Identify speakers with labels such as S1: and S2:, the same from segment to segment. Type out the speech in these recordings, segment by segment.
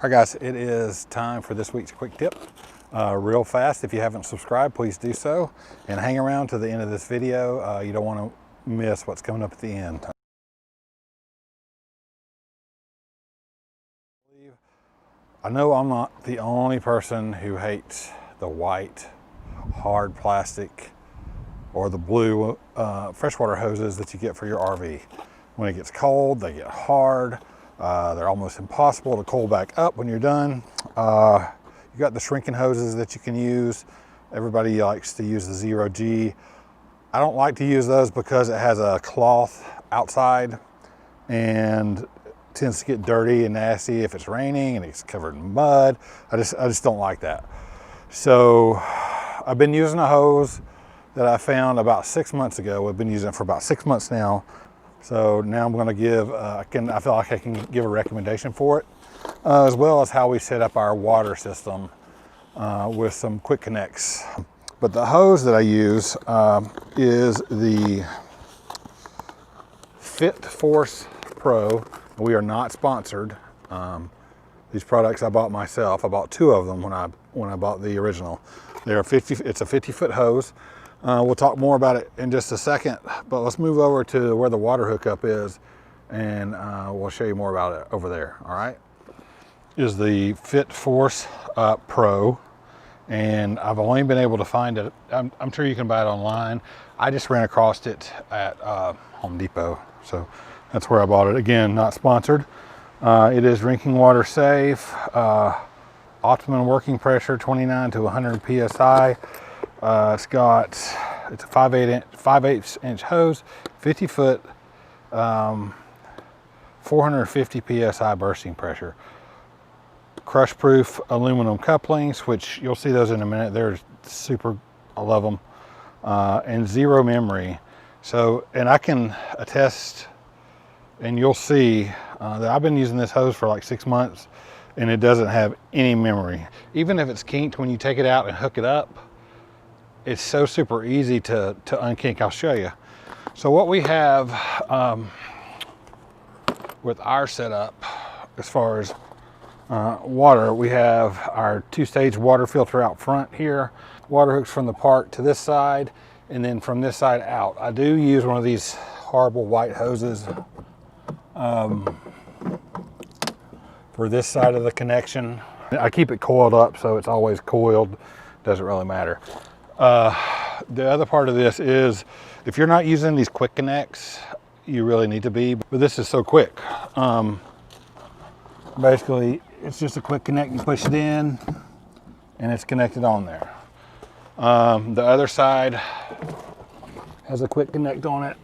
S1: All right guys, it is time for this week's quick tip. Real fast, if you haven't subscribed, please do so. And hang around to the end of this video. You don't want to miss what's coming up at the end. I know I'm not the only person who hates the white, hard plastic or the blue freshwater hoses that you get for your RV. When it gets cold, they get hard. They're almost impossible to coil back up when you're done. You got the shrinking hoses that you can use. Everybody likes to use the 0G. I don't like to use those because it has a cloth outside and it tends to get dirty and nasty if it's raining and it's covered in mud. I just don't like that. So I've been using a hose that I found about 6 months ago. We've been using it for about 6 months now. So now I'm going to give, I feel like I can give a recommendation for it, as well as how we set up our water system with some quick connects. But the hose that I use is the Fit Force Pro. We are not sponsored. These products I bought myself. I bought 2 of them when I bought the original. It's a 50-foot hose. We'll talk more about it in just a second, but let's move over to where the water hookup is and we'll show you more about it over there. All right, is the Fit Force Pro, and I've only been able to find it. I'm sure you can buy it online. I just ran across it at Home Depot, so that's where I bought it. Again, not sponsored. It is drinking water safe, optimum working pressure 29 to 100 psi. It's a 5/8 inch hose, 50 foot, 450 psi bursting pressure. Crush proof aluminum couplings, which you'll see those in a minute. They're super, I love them. And 0 memory. So, and I can attest, and you'll see that I've been using this hose for like 6 months and it doesn't have any memory. Even if it's kinked, when you take it out and hook it up, it's so super easy to unkink. I'll show you. So what we have with our setup, as far as water, we have our 2-stage water filter out front here, water hooks from the park to this side, and then from this side out. I do use one of these horrible white hoses for this side of the connection. I keep it coiled up so it's always coiled, doesn't really matter. The other part of this is, if you're not using these quick connects, you really need to be, but this is so quick. Basically, it's just a quick connect. You push it in and it's connected on there. The other side has a quick connect on it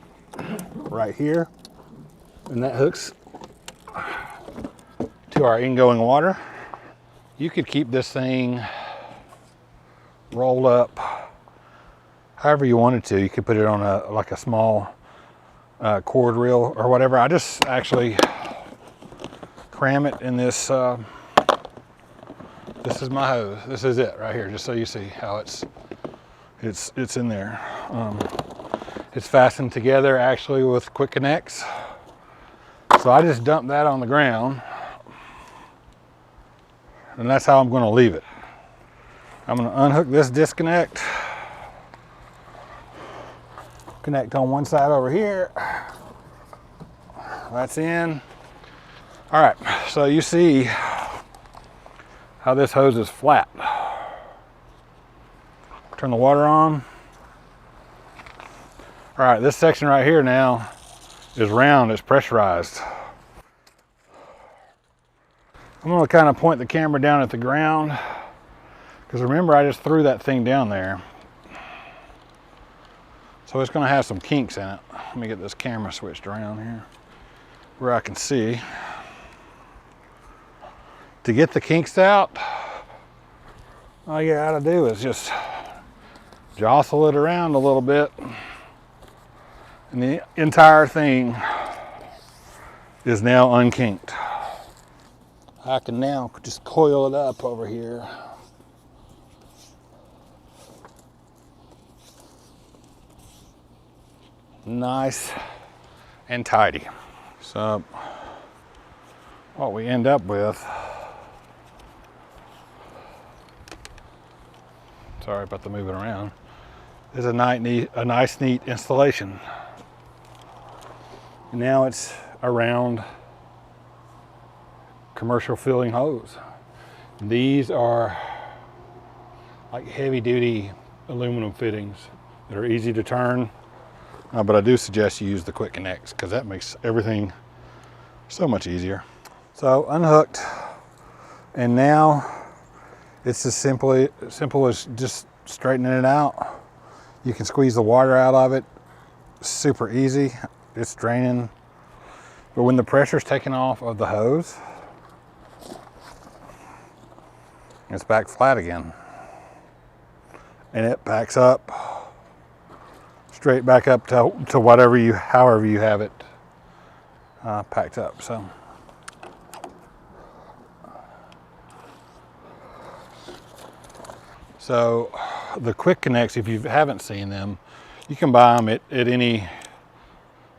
S1: right here, and that hooks to our ingoing water. You could keep this thing rolled up however you wanted to. You could put it on like a small cord reel or whatever. I just actually cram it in this. This is my hose. This is it right here, just so you see how it's in there. It's fastened together actually with quick connects. So I just dump that on the ground, and that's how I'm going to leave it. I'm going to unhook this disconnect, connect on one side over here. That's in. All right, so you see how this hose is flat. Turn the water on. All right, this section right here now is round, it's pressurized. I'm going to kind of point the camera down at the ground, because remember, I just threw that thing down there. So it's going to have some kinks in it. Let me get this camera switched around here where I can see. To get the kinks out, all you got to do is just jostle it around a little bit, and the entire thing is now unkinked. I can now just coil it up over here. Nice and tidy. So what we end up with Sorry about the moving around. This is a nice, neat installation. Now it's a round commercial filling hose. These are like heavy duty aluminum fittings that are easy to turn, but I do suggest you use the quick connects because that makes everything so much easier. So unhooked, and now it's as simple as just straightening it out. You can squeeze the water out of it, super easy. It's draining, but when the pressure's taken off of the hose, it's back flat again, and it backs up straight back up to however you have it packed up. So the quick connects, if you haven't seen them, you can buy them at any,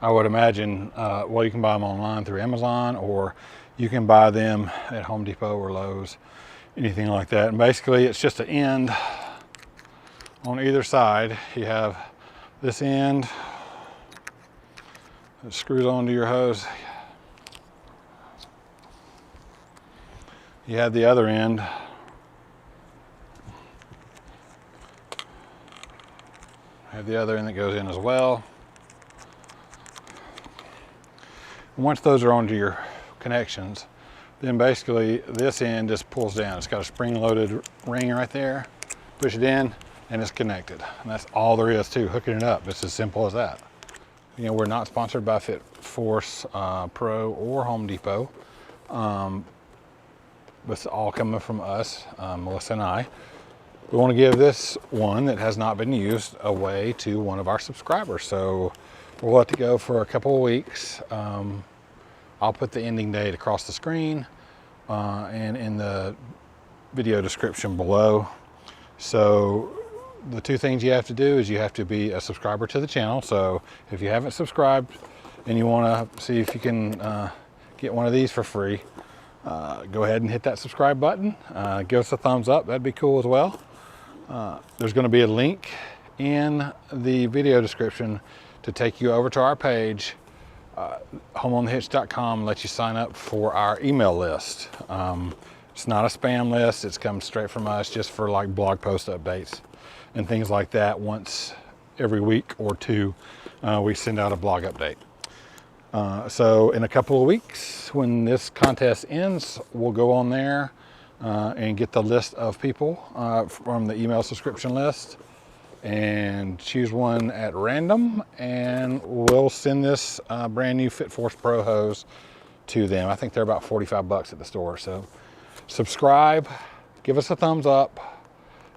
S1: I would imagine, well, you can buy them online through Amazon, or you can buy them at Home Depot or Lowe's, anything like that. And basically it's just an end on either side. You have this end that screws onto your hose. You have the other end that goes in as well. Once those are onto your connections, then basically this end just pulls down. It's got a spring-loaded ring right there. Push it in, and it's connected. And that's all there is to hooking it up. It's as simple as that. You know, we're not sponsored by Fit Force Pro or Home Depot. But it's all coming from us, Melissa and I. We want to give this one that has not been used away to one of our subscribers. So we'll let it go for a couple of weeks. I'll put the ending date across the screen and in the video description below. So the two things you have to do is you have to be a subscriber to the channel. So if you haven't subscribed and you want to see if you can get one of these for free, go ahead and hit that subscribe button. Give us a thumbs up. That'd be cool as well. There's going to be a link in the video description to take you over to our page, homeonthehitch.com, let you sign up for our email list. It's not a spam list. It's come straight from us just for like blog post updates and things like that. Once every week or two, we send out a blog update. So in a couple of weeks, when this contest ends, we'll go on there and get the list of people from the email subscription list and choose one at random, and we'll send this brand new Fit Force Pro hose to them. I think they're about 45 bucks at the store. So subscribe, give us a thumbs up,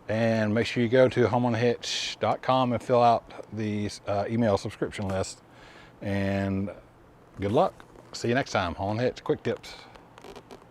S1: and make sure you go to homeonthehitch.com and fill out the email subscription list. And good luck. See you next time. Home on the Hitch, quick tips.